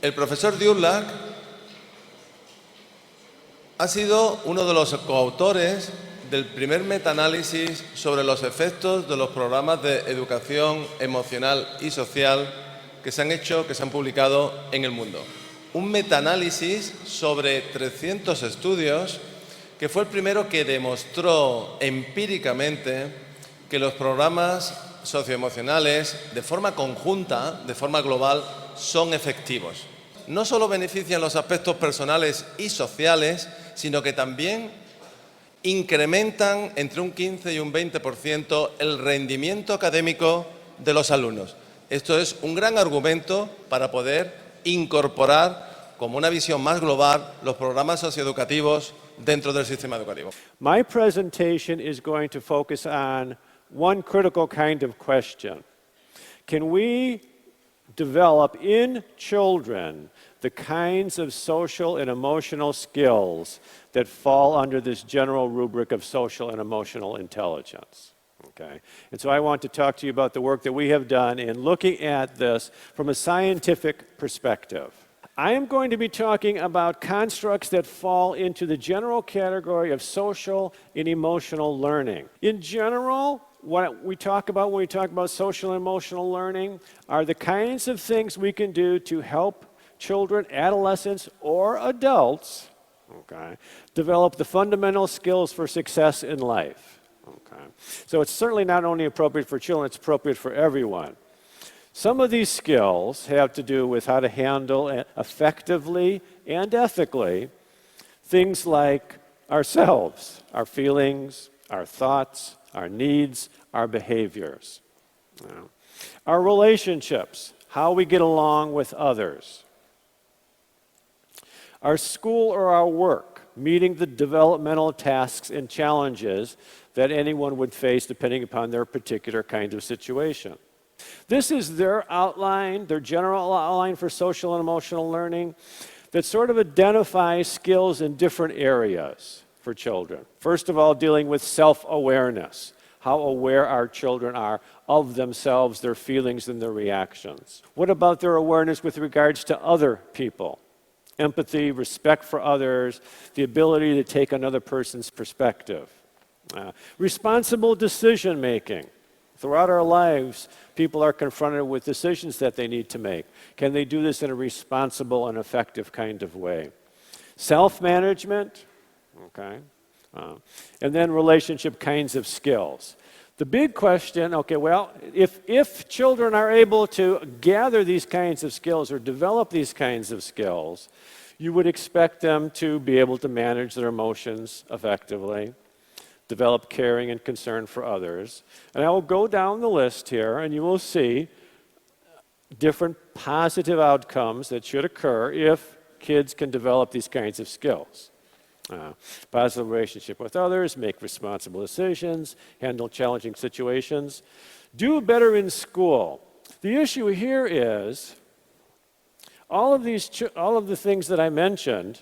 El profesor Durlak ha sido uno de los coautores del primer metaanálisis sobre los efectos de los programas de educación emocional y social que se han publicado en el mundo. Un metaanálisis sobre 300 estudios que fue el primero que demostró empíricamente que los programas socioemocionales, de forma conjunta, de forma global, son efectivos. No solo benefician los aspectos personales y sociales, sino que también incrementan entre un 15 y un 20% el rendimiento académico de los alumnos. Esto es un gran argumento para poder incorporar como una visión más global los programas socioeducativos dentro del sistema educativo. My presentation is going to focus on one critical kind of question. Can we develop in children the kinds of social and emotional skills that fall under this general rubric of social and emotional intelligence? Okay. And so I want to talk to you about the work that we have done in looking at this from a scientific perspective. I am going to be talking about constructs that fall into the general category of social and emotional learning. In general, what we talk about when we talk about social and emotional learning are the kinds of things we can do to help children, adolescents, or adults, okay, develop the fundamental skills for success in life. Okay. So it's certainly not only appropriate for children, it's appropriate for everyone. Some of these skills have to do with how to handle effectively and ethically things like ourselves, our feelings, our thoughts, our needs, our behaviors. Our relationships, how we get along with others. Our school or our work, meeting the developmental tasks and challenges that anyone would face depending upon their particular kind of situation. This is their outline, their general outline for social and emotional learning that sort of identifies skills in different areas for children. First of all, dealing with self-awareness, how aware our children are of themselves, their feelings, and their reactions. What about their awareness with regards to other people? Empathy, respect for others, the ability to take another person's perspective. Responsible decision-making. Throughout our lives, people are confronted with decisions that they need to make. Can they do this in a responsible and effective kind of way? Self-management, okay, and then relationship kinds of skills. The big question, okay, well, if children are able to gather these kinds of skills or develop these kinds of skills, you would expect them to be able to manage their emotions effectively, develop caring and concern for others. And I will go down the list here, and you will see different positive outcomes that should occur if kids can develop these kinds of skills. Positive relationship with others, make responsible decisions, handle challenging situations, do better in school. The issue here is all of the things that I mentioned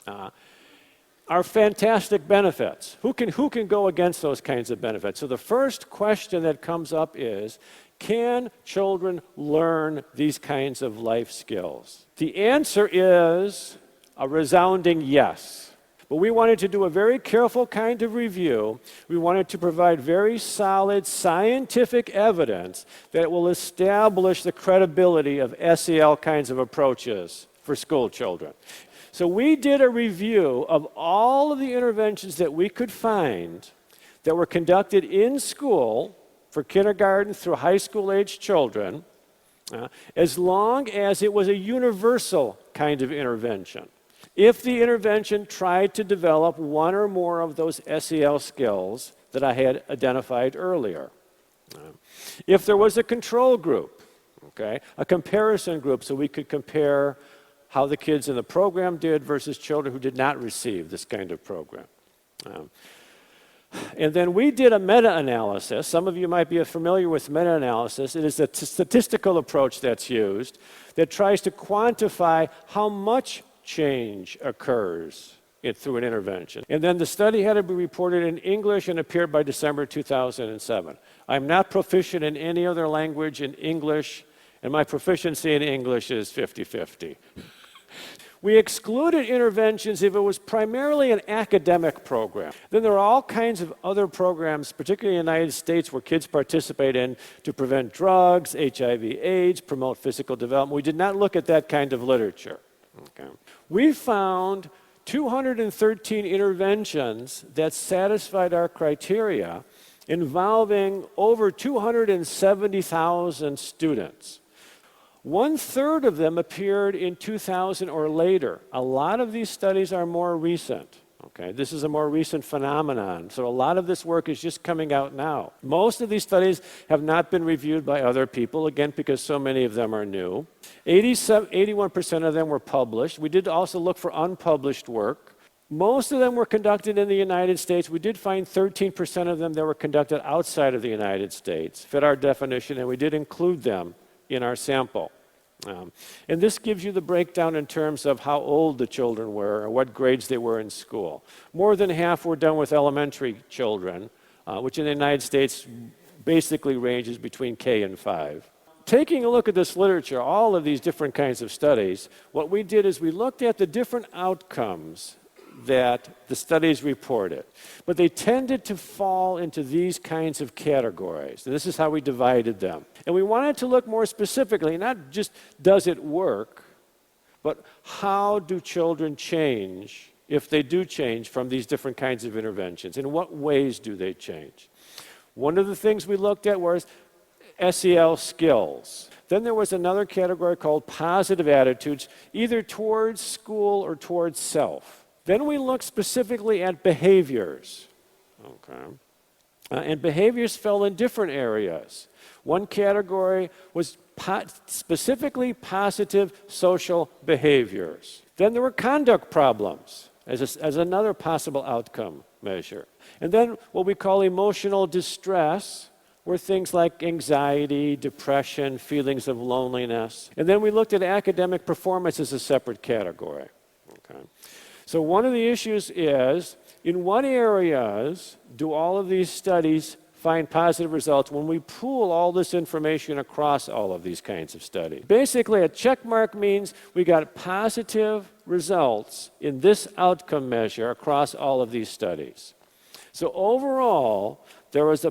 are fantastic benefits. Who can go against those kinds of benefits? So the first question that comes up is, can children learn these kinds of life skills? The answer is a resounding yes. But we wanted to do a very careful kind of review. We wanted to provide very solid scientific evidence that will establish the credibility of SEL kinds of approaches for school children. So we did a review of all of the interventions that we could find that were conducted in school for kindergarten through high school age children, as long as it was a universal kind of intervention. If the intervention tried to develop one or more of those SEL skills that I had identified earlier. If there was a control group, okay, a comparison group, so we could compare how the kids in the program did versus children who did not receive this kind of program. And then we did a meta-analysis. Some of you might be familiar with meta-analysis. It is a statistical approach that's used that tries to quantify how much change occurs through an intervention. And then the study had to be reported in English and appeared by December 2007. I'm not proficient in any other language in English And my proficiency in English is 50-50. We excluded interventions if it was primarily an academic program. Then there are all kinds of other programs, particularly in the United States, where kids participate in to prevent drugs, HIV/AIDS, promote physical development. We did not look at that kind of literature. Okay. We found 213 interventions that satisfied our criteria involving over 270,000 students. 1/3 of them appeared in 2000 or later. A lot of these studies are more recent. Okay, this is a more recent phenomenon. So a lot of this work is just coming out now. Most of these studies have not been reviewed by other people, again, because so many of them are new. 81% of them were published. We did also look for unpublished work. Most of them were conducted in the United States. We did find 13% of them that were conducted outside of the United States, fit our definition, and we did include them in our sample. And this gives you the breakdown in terms of how old the children were and what grades they were in school. More than half were done with elementary children, which in the United States basically ranges between K and 5. Taking a look at this literature, all of these different kinds of studies, what we did is we looked at the different outcomes that the studies reported. But they tended to fall into these kinds of categories. And this is how we divided them. And we wanted to look more specifically, not just does it work, but how do children change, if they do change, from these different kinds of interventions? In what ways do they change? One of the things we looked at was SEL skills. Then there was another category called positive attitudes, either towards school or towards self. Then we looked specifically at behaviors. Okay. And behaviors fell in different areas. One category was specifically positive social behaviors. Then there were conduct problems as another possible outcome measure. And then what we call emotional distress were things like anxiety, depression, feelings of loneliness. And then we looked at academic performance as a separate category. Okay. So one of the issues is, in what areas do all of these studies find positive results when we pool all this information across all of these kinds of studies? Basically, a check mark means we got positive results in this outcome measure across all of these studies. So overall, there was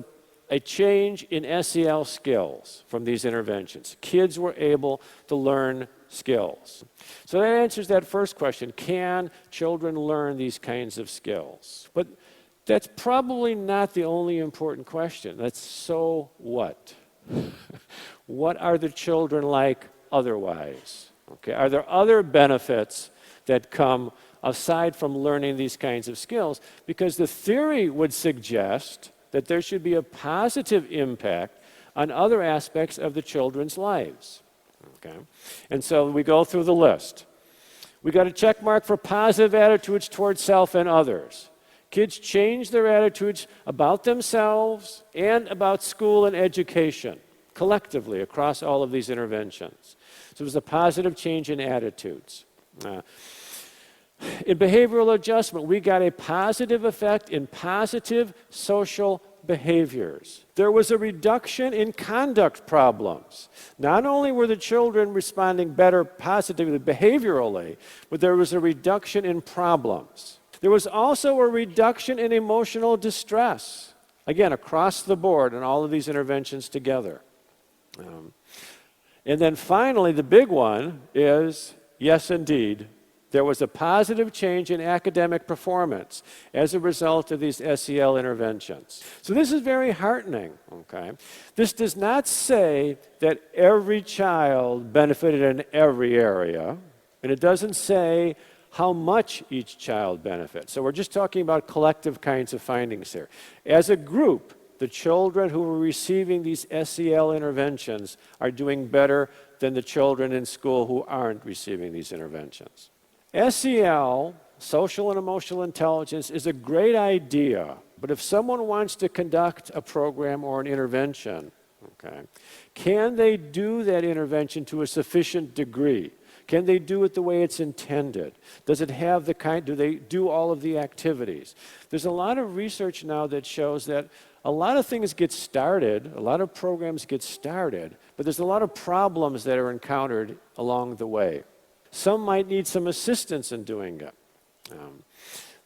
a change in SEL skills from these interventions. Kids were able to learn skills. So that answers that first question. Can children learn these kinds of skills? But that's probably not the only important question. That's so what? What are the children like otherwise? Okay. Are there other benefits that come aside from learning these kinds of skills? Because the theory would suggest that there should be a positive impact on other aspects of the children's lives. Okay. And so we go through the list. We got a check mark for positive attitudes towards self and others. Kids change their attitudes about themselves and about school and education collectively across all of these interventions. So it was a positive change in attitudes. In behavioral adjustment, we got a positive effect in positive social behaviors. There was a reduction in conduct problems. Not only were the children responding better positively behaviorally, but there was a reduction in problems. There was also a reduction in emotional distress. Again, across the board in all of these interventions together. And then finally, the big one is, yes, indeed, there was a positive change in academic performance as a result of these SEL interventions. So this is very heartening, okay? This does not say that every child benefited in every area, and it doesn't say how much each child benefits. So we're just talking about collective kinds of findings here. As a group, the children who are receiving these SEL interventions are doing better than the children in school who aren't receiving these interventions. SEL, social and emotional intelligence, is a great idea, but if someone wants to conduct a program or an intervention, okay, can they do that intervention to a sufficient degree? Can they do it the way it's intended? Does it have the kind, do they do all of the activities? There's a lot of research now that shows that a lot of things get started, a lot of programs get started, but there's a lot of problems that are encountered along the way. Some might need some assistance in doing it.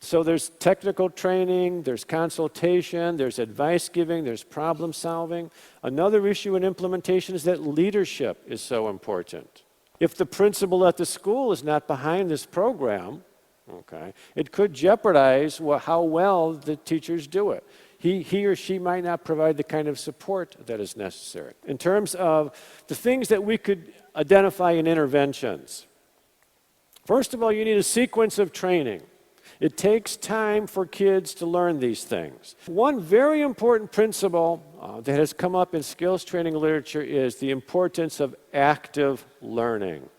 So there's technical training, there's consultation, there's advice giving, there's problem solving. Another issue in implementation is that leadership is so important. If the principal at the school is not behind this program, okay, it could jeopardize how well the teachers do it. He or she might not provide the kind of support that is necessary. In terms of the things that we could identify in interventions, first of all, you need a sequence of training. It takes time for kids to learn these things. One very important principle that has come up in skills training literature is the importance of active learning.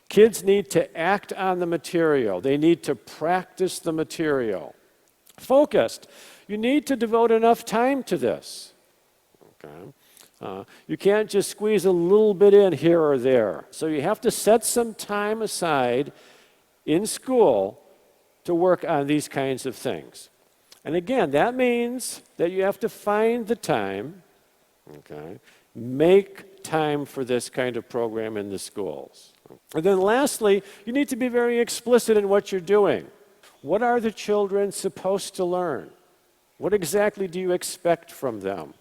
Kids need to act on the material. They need to practice the material. Focused. You need to devote enough time to this. Okay. You can't just squeeze a little bit in here or there. So you have to set some time aside in school to work on these kinds of things. And again, that means that you have to find the time, okay, make time for this kind of program in the schools. And then lastly, you need to be very explicit in what you're doing. What are the children supposed to learn? What exactly do you expect from them?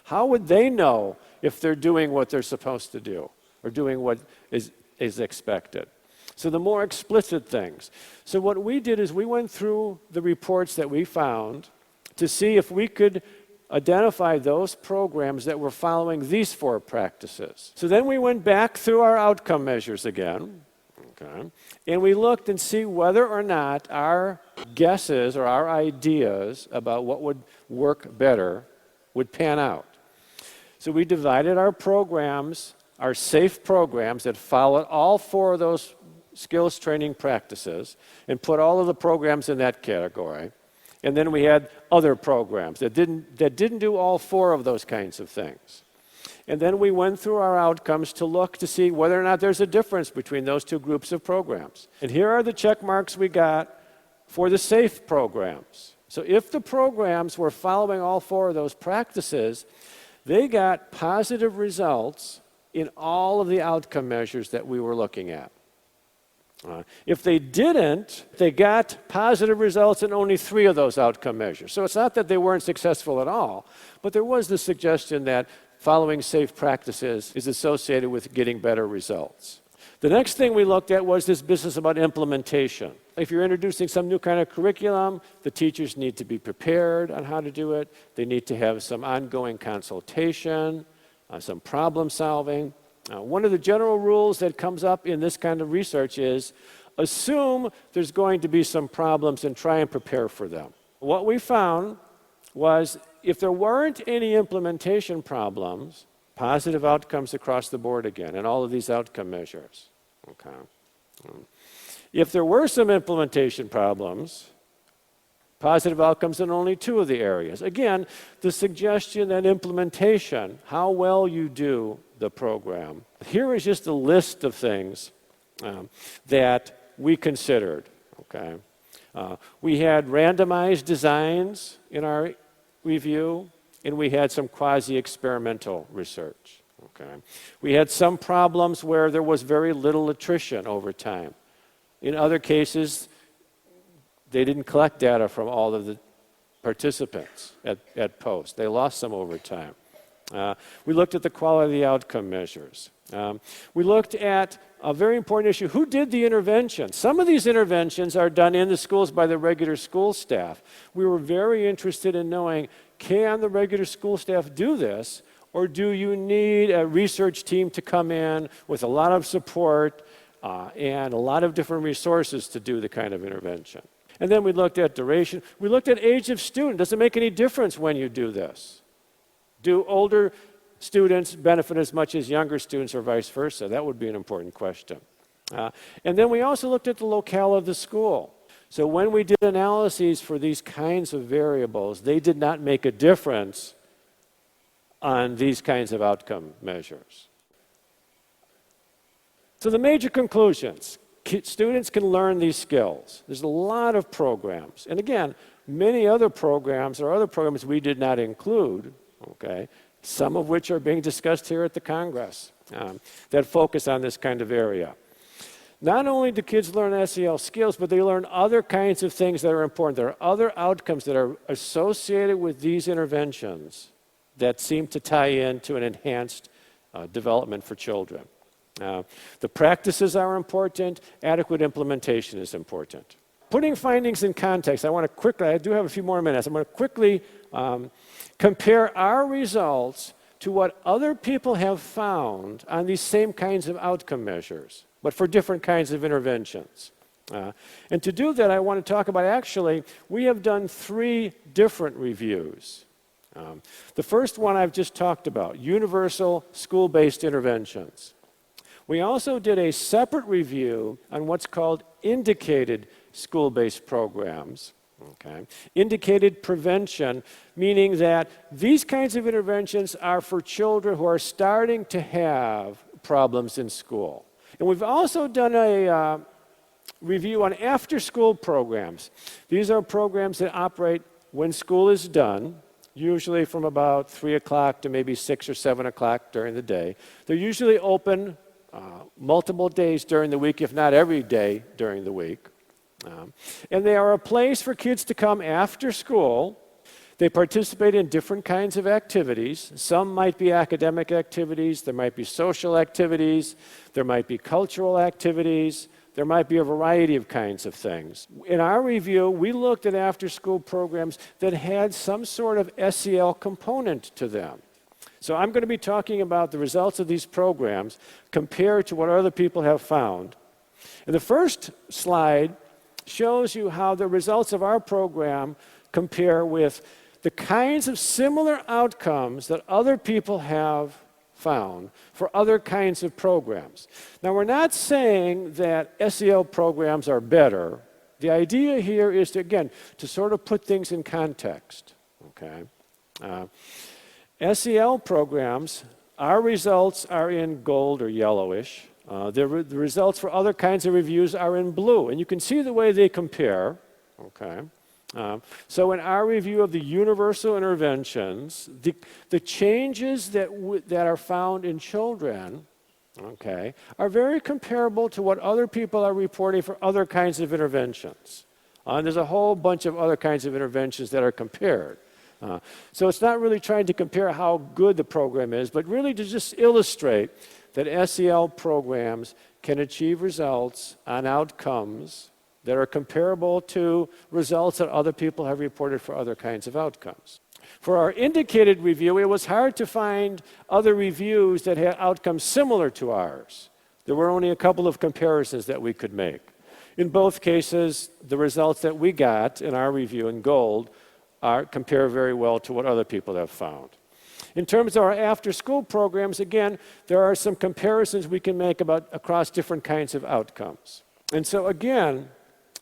How would they know if they're doing what they're supposed to do or doing what is expected? So the more explicit things. So what we did is we went through the reports that we found to see if we could identify those programs that were following these 4 practices. So then we went back through our outcome measures again, okay, and we looked and see whether or not our guesses or our ideas about what would work better would pan out. So we divided our programs, our safe programs that followed all 4 of those skills training practices, and put all of the programs in that category. And then we had other programs that didn't do all 4 of those kinds of things. And then we went through our outcomes to look to see whether or not there's a difference between those 2 groups of programs. And here are the check marks we got for the safe programs. So if the programs were following all 4 of those practices, they got positive results in all of the outcome measures that we were looking at. If they didn't, they got positive results in only 3 of those outcome measures. So it's not that they weren't successful at all, but there was the suggestion that following safe practices is associated with getting better results. The next thing we looked at was this business about implementation. If you're introducing some new kind of curriculum, the teachers need to be prepared on how to do it. They need to have some ongoing consultation, some problem solving. One of the general rules that comes up in this kind of research is assume there's going to be some problems and try and prepare for them. What we found was if there weren't any implementation problems, positive outcomes across the board again in all of these outcome measures. Okay. If there were some implementation problems, positive outcomes in only 2 of the areas. Again, the suggestion that implementation, how well you do the program. Here is just a list of things that we considered. Okay. We had randomized designs in our review, and we had some quasi-experimental research. Okay. We had some problems where there was very little attrition over time. In other cases, they didn't collect data from all of the participants at post. They lost some over time. We looked at the quality outcome measures. We looked at a very important issue. Who did the intervention? Some of these interventions are done in the schools by the regular school staff. We were very interested in knowing, can the regular school staff do this, or do you need a research team to come in with a lot of support and a lot of different resources to do the kind of intervention? And then we looked at duration. We looked at age of student. Does it make any difference when you do this? Do older students benefit as much as younger students or vice versa? That would be an important question. And then we also looked at the locale of the school. So when we did analyses for these kinds of variables, they did not make a difference on these kinds of outcome measures. So the major conclusions. Students can learn these skills. There's a lot of programs. And again, many other programs or other programs we did not include, okay, some of which are being discussed here at the Congress, that focus on this kind of area. Not only do kids learn SEL skills, but they learn other kinds of things that are important. There are other outcomes that are associated with these interventions that seem to tie into an enhanced development for children. The practices are important. Adequate implementation is important. Putting findings in context, I do have a few more minutes. I'm going to quickly compare our results to what other people have found on these same kinds of outcome measures, but for different kinds of interventions. And to do that, I want to talk about, actually, we have done 3 different reviews. The first one I've just talked about, universal school-based interventions. We also did a separate review on what's called indicated school-based programs. Okay. Indicated prevention, meaning that these kinds of interventions are for children who are starting to have problems in school. And we've also done a review on after-school programs. These are programs that operate when school is done, usually from about 3 o'clock to maybe 6 or 7 o'clock during the day. They're usually open multiple days during the week, if not every day during the week. And they are a place for kids to come after school. They participate in different kinds of activities. Some might be academic activities, there might be social activities, there might be cultural activities, there might be a variety of kinds of things. In our review, we looked at after-school programs that had some sort of SEL component to them. So I'm going to be talking about the results of these programs compared to what other people have found. And the first slide shows you how the results of our program compare with the kinds of similar outcomes that other people have found for other kinds of programs. Now, we're not saying that SEL programs are better. The idea here is to, again, to sort of put things in context, okay? SEL programs, our results are in gold or yellowish. The results for other kinds of reviews are in blue, and you can see the way they compare, okay? So in our review of the universal interventions, the changes that are found in children, okay, are very comparable to what other people are reporting for other kinds of interventions. And there's a whole bunch of other kinds of interventions that are compared. So it's not really trying to compare how good the program is, but really to just illustrate that SEL programs can achieve results on outcomes that are comparable to results that other people have reported for other kinds of outcomes. For our indicated review, it was hard to find other reviews that had outcomes similar to ours. There were only a couple of comparisons that we could make. In both cases, the results that we got in our review in gold compare very well to what other people have found. In terms of our after-school programs, again, there are some comparisons we can make across different kinds of outcomes. And so again,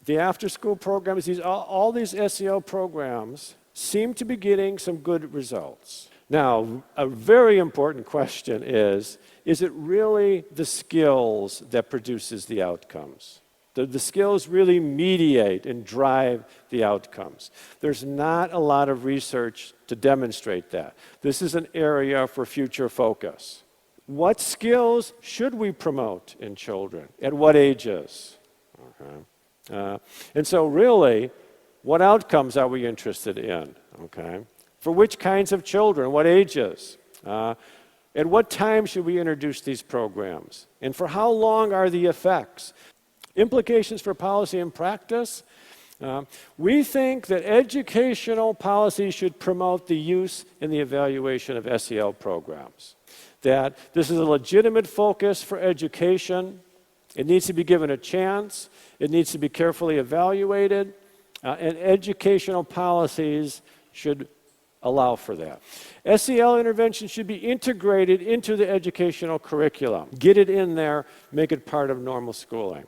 the after-school programs, all these SEL programs seem to be getting some good results. Now, a very important question is it really the skills that produces the outcomes? The skills really mediate and drive the outcomes. There's not a lot of research to demonstrate that. This is an area for future focus. What skills should we promote in children? At what ages? Okay. And so really, what outcomes are we interested in? Okay. For which kinds of children? What ages? At what time should we introduce these programs? And for how long are the effects? Implications for policy and practice. We think that educational policy should promote the use and the evaluation of SEL programs. That this is a legitimate focus for education. It needs to be given a chance. It needs to be carefully evaluated. And educational policies should allow for that. SEL intervention should be integrated into the educational curriculum. Get it in there, make it part of normal schooling.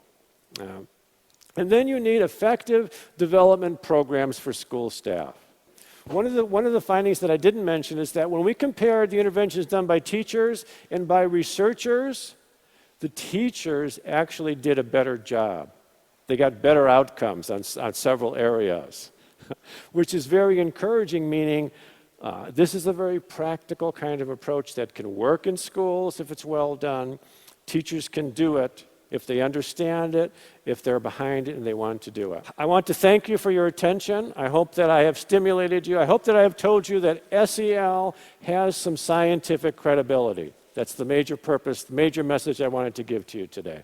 And then you need effective development programs for school staff. One of the findings that I didn't mention is that when we compared the interventions done by teachers and by researchers, the teachers actually did a better job. They got better outcomes on several areas, which is very encouraging, meaning This is a very practical kind of approach that can work in schools if it's well done. Teachers can do it if they understand it, if they're behind it and they want to do it. I want to thank you for your attention. I hope that I have stimulated you. I hope that I have told you that SEL has some scientific credibility. That's the major purpose, the major message I wanted to give to you today.